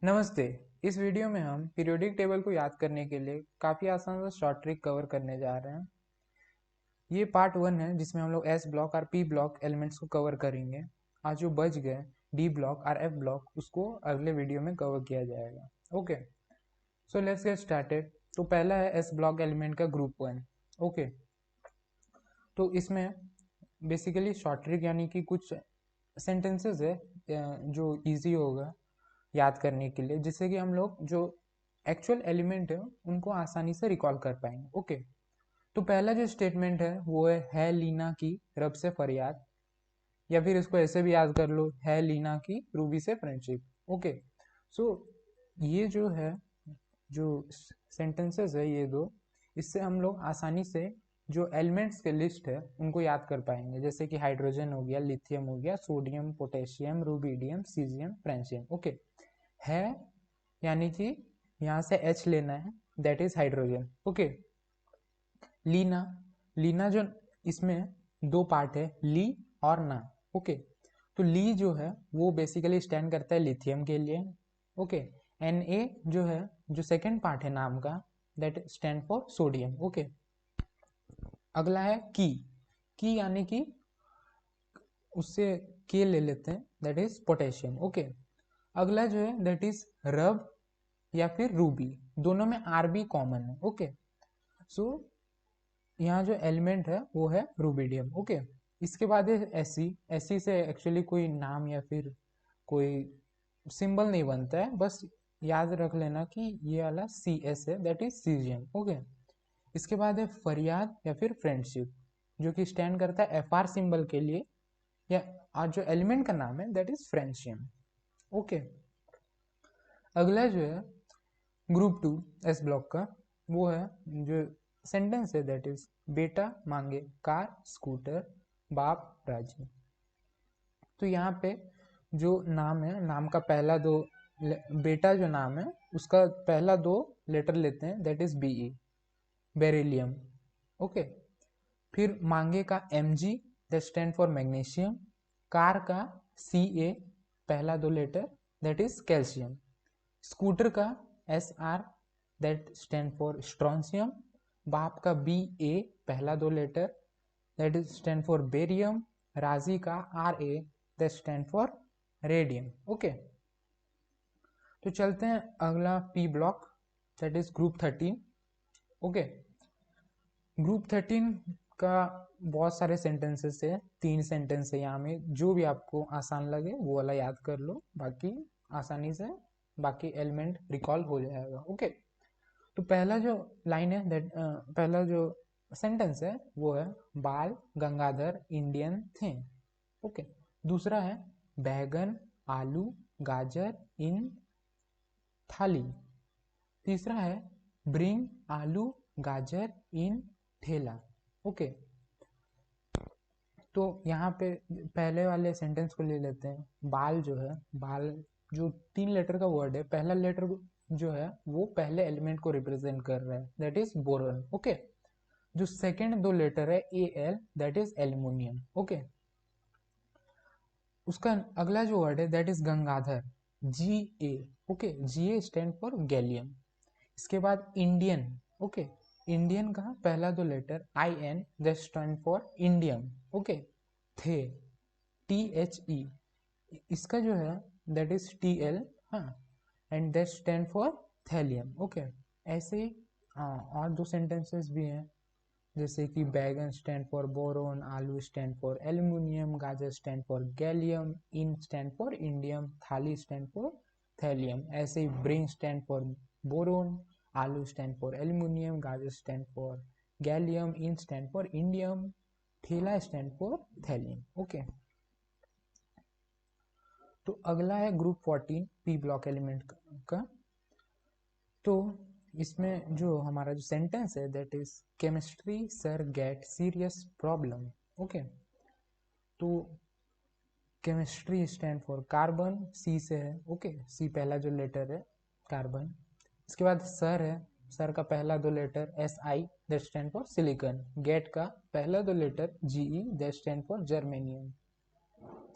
नमस्ते। इस वीडियो में हम पीरियोडिक टेबल को याद करने के लिए काफ़ी आसान सा शॉर्ट ट्रिक कवर करने जा रहे हैं। ये पार्ट 1 है जिसमें हम लोग एस ब्लॉक और पी ब्लॉक एलिमेंट्स को कवर करेंगे। आज जो बच गए डी ब्लॉक और एफ ब्लॉक उसको अगले वीडियो में कवर किया जाएगा। Okay, so let's get started. तो पहला है एस ब्लॉक एलिमेंट का ग्रुप 1। ओके, तो इसमें बेसिकली शॉर्ट ट्रिक यानी कि कुछ सेंटेंसेस है जो इजी होगा याद करने के लिए, जिससे कि हम लोग जो एक्चुअल एलिमेंट है उनको आसानी से रिकॉल कर पाएंगे। ओके, तो पहला जो स्टेटमेंट है वो है लीना की रब से फरियाद, या फिर इसको ऐसे भी याद कर लो, है लीना की रूबी से फ्रेंडशिप। ओके, सो ये जो है जो सेंटेंसेस है ये दो, इससे हम लोग आसानी से जो एलिमेंट्स के लिस्ट है उनको याद कर पाएंगे, जैसे कि हाइड्रोजन हो गया, लिथियम हो गया, sodium, potassium, rubidium, caesium, francium. Okay, है यानी कि यहाँ से H लेना है, that is hydrogen. Okay, Leena, Leena जो इसमें दो पार्ट है, ली और ना। ओके, तो ली जो है वो बेसिकली स्टैंड करता है लिथियम के लिए। ओके, एन ए जो है जो सेकेंड पार्ट है नाम का, that stand for sodium. Okay, अगला है की यानी कि उससे के ले लेते हैं, दैट इज पोटेशियम। ओके, अगला जो है दैट इज रब या फिर रूबी, दोनों में आर बी कॉमन है। ओके, सो यहाँ जो एलिमेंट है वो है रूबीडियम। ओके, इसके बाद है एसी। एसी से एक्चुअली कोई नाम या फिर कोई सिंबल नहीं बनता है, बस याद रख लेना कि ये वाला सी एस है, दैट इज सीजियम। ओके, इसके बाद है फरियाद या फिर फ्रेंडशिप, जो कि स्टैंड करता है एफ आर सिंबल के लिए, या आज जो एलिमेंट का नाम है दैट इज फ्रेंशियम। ओके, अगला जो है ग्रुप 2 एस ब्लॉक का, वो है जो सेंटेंस है दैट इज बेटा मांगे कार स्कूटर, बाप राजी। तो यहाँ पे जो नाम है, नाम का पहला दो, बेटा जो नाम है उसका पहला दो लेटर लेते हैं, that is B E, beryllium. Okay, फिर मांगे का M G, that stand for magnesium, car का सी ए पहला दो letter, that is calcium, scooter का S R, that stand for strontium, बाप का बी ए पहला दो letter, that is stand for barium, राजी का R A, that stand for radium. Okay, तो चलते हैं अगला P block, that is group 13। Okay, group 13 का बहुत सारे सेंटेंसेस है, 3 सेंटेंस है यहाँ में, जो भी आपको आसान लगे वो वाला याद कर लो, बाकी आसानी से बाकी एलिमेंट रिकॉल हो जाएगा। ओके, तो पहला जो लाइन है दैट पहला जो सेंटेंस है वो है बाल गंगाधर इंडियन थे। ओके, दूसरा है बैगन आलू गाजर इन थाली। तीसरा है ब्रिंग आलू गाजर इन ठेला। ओके, तो यहाँ पे पहले वाले सेंटेंस को ले लेते हैं। बाल जो है, बाल जो 3 लेटर का वर्ड है, पहला लेटर जो है वो पहले एलिमेंट को रिप्रेजेंट कर रहा है, दैट इज बोरॉन। ओके, जो सेकेंड दो लेटर है A L, that is aluminium. Okay, उसका अगला जो वर्ड है that is Gangadhar, G A. Okay, G A stand for gallium. इसके बाद इंडियन। ओके, इंडियन का पहला दो letter I N, that stand for indium. Okay, the T H E, इसका जो है दैट इज टी एल, हाँ, and that stand for thallium. Okay, ऐसे ही और दो सेंटेंसेस भी हैं, जैसे कि बैगन स्टैंड फॉर बोरोन, आलू स्टैंड फॉर एल्यूमिनियम, गाजर stand for gallium, in stand for indium, थाली स्टैंड फॉर थैलियम। ऐसे ही ब्रिंग स्टैंड फॉर बोरोन, आलू स्टैंड फॉर एल्यूमिनियम, गाजर stand for gallium, in stand for indium, थैला स्टैंड फॉर थैलियम। ओके, तो अगला है group 14 P block element का। तो इसमें जो हमारा जो सेंटेंस है that is chemistry sir get serious problem. Okay, तो केमिस्ट्री स्टैंड फॉर कार्बन, सी से है। ओके, सी पहला जो लेटर है कार्बन। इसके बाद सर है, सर का पहला दो letter S I, that stand for silicon. Get का पहला दो letter G E, that stand for germanium.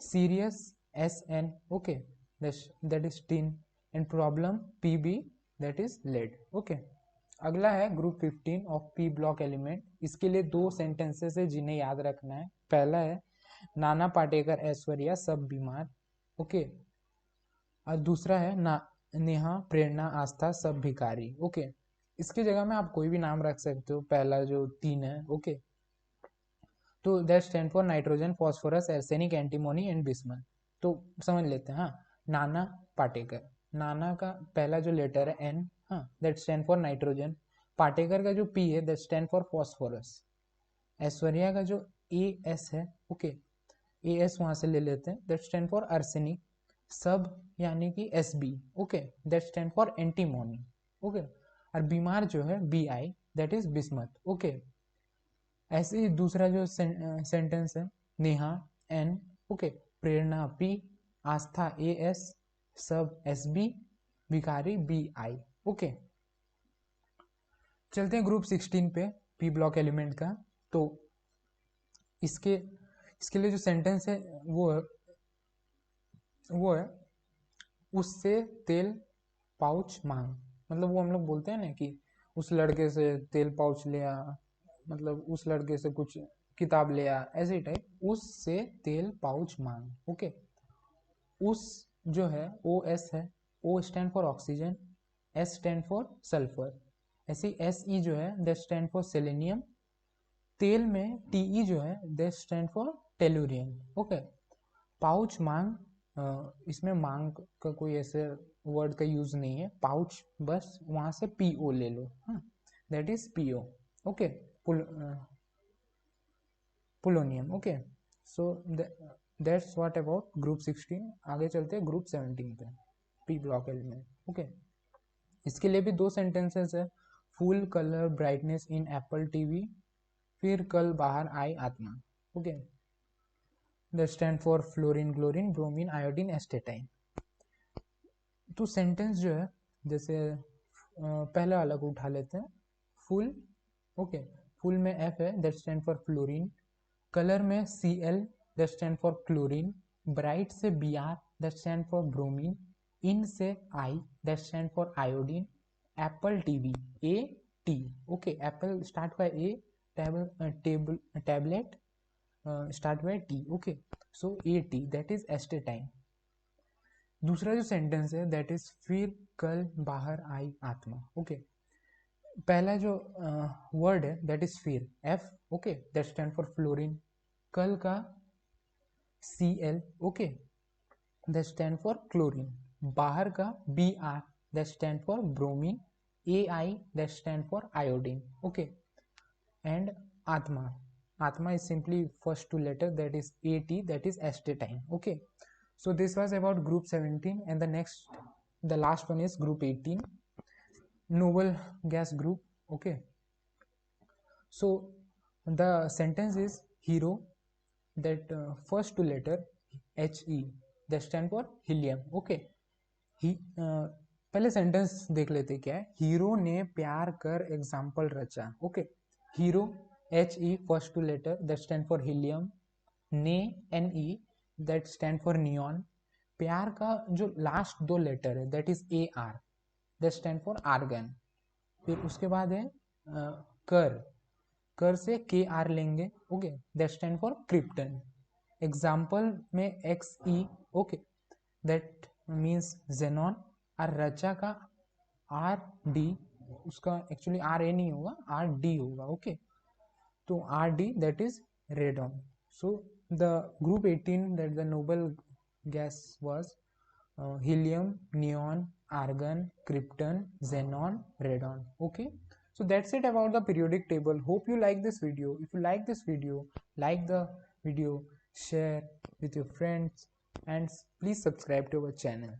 Serious S N. Okay, that is tin. And problem Pb that is lead. Okay, अगला है group 15 of P block element. इसके लिए दो sentences है जिन्हें याद रखना है। पहला है नाना पाटेकर ऐश्वर्या सब बीमार। ओके, और दूसरा है नेहा प्रेरणा आस्था सब भिखारी। ओके, इसकी जगह में आप कोई भी नाम रख सकते हो, पहला जो 3 है। ओके, तो that stand for nitrogen phosphorus arsenic antimony and bismuth. तो समझ लेते हैं। हाँ, नाना पाटेकर, नाना का पहला जो लेटर है एन, हाँ, that stand for nitrogen. Patekar का जो पी है that stand for phosphorus. Aishwarya का जो ए एस है, ओके, ए एस वहां से ले लेते हैं, दैट स्टैंड फॉर अर्सेनिक। सब यानी कि S B, okay, that stand for antimony. Okay, और बीमार जो है B I, that is bismuth. Okay, ऐसे ही दूसरा जो सेंटेंस है Neha N, okay, Prerna P, Aastha A S, सब एस बी, भिखारी बी आई। ओके, चलते हैं ग्रुप 16 पे, पी ब्लॉक एलिमेंट का। तो इसके लिए जो सेंटेंस है वो है उससे तेल पाउच मांग। मतलब वो हम लोग बोलते हैं ना कि उस लड़के से तेल पाउच ले आ, मतलब उस लड़के से कुछ किताब ले आ, ऐसे टाइप, उससे तेल पाउच मांग। ओके, उस जो है ओ एस है, O stand for oxygen, S stand for sulphur. ऐसे एस ई जो है दैट स्टैंड फॉर सेलेनियम। तेल में टी ई जो है that stand for tellurium. Okay, pouch मांग, इसमें मांग का कोई ऐसे वर्ड का यूज नहीं है, पाउच बस वहां से पीओ ले लो। हाँ, that is PO. Okay, polonium. Okay, so that's what about group 16। आगे चलते हैं ग्रुप 17 पे, पी ब्लॉक एलिमेंट। ओके, इसके लिए भी दो सेंटेंसेस है, full colour brightness in Apple TV, फिर कल बाहर आई आत्मा। Okay, that stand for fluorine chlorine bromine iodine astatine. तो सेंटेंस जो है जैसे पहले वाला को उठा लेते हैं, फुल। ओके, फुल में एफ है that stand for fluorine, colour में C L that stand for chlorine, bright से B R that stand for bromine, in से I that stand for iodine, Apple TV A T. Okay, Apple start by A, tablet start by T. Okay, so A T that is astatine. दूसरा जो sentence है that is फिर कल बाहर आई आत्मा। Okay, पहला जो वर्ड है दैट इज फिर F, okay, that stand for fluorine, कल का C L, okay, that stand for chlorine, बाहर का B R that stand for bromine, A I that stand for iodine. Okay, and आत्मा, आत्मा is simply first two letter that is AT, that is astatine. Okay, so this was about group 17, and the last one is group 18, noble gas group. Okay, so the sentence is hero, that first two letter HE that stand for helium. Okay, पहले sentence देख लेते क्या है, hero ने प्यार कर example रचा। Okay, hero H E first two letter that stand for helium, ने N E that stand for neon, प्यार का जो लास्ट दो लेटर है that is A R that stand for argon. फिर उसके बाद है कर, कर से के आर लेंगे, okay, that stand for krypton. Example में X E, okay, that means xenon. और रचा का आर डी, उसका एक्चुअली आर ए नहीं होगा, आर डी होगा। ओके, तो R D that is radon. So the group 18 that the noble gas was helium, neon, argon, krypton, xenon, radon. Okay, so that's it about the periodic table. Hope you like this video. If you like this video, like the video, share with your friends, and please subscribe to our channel.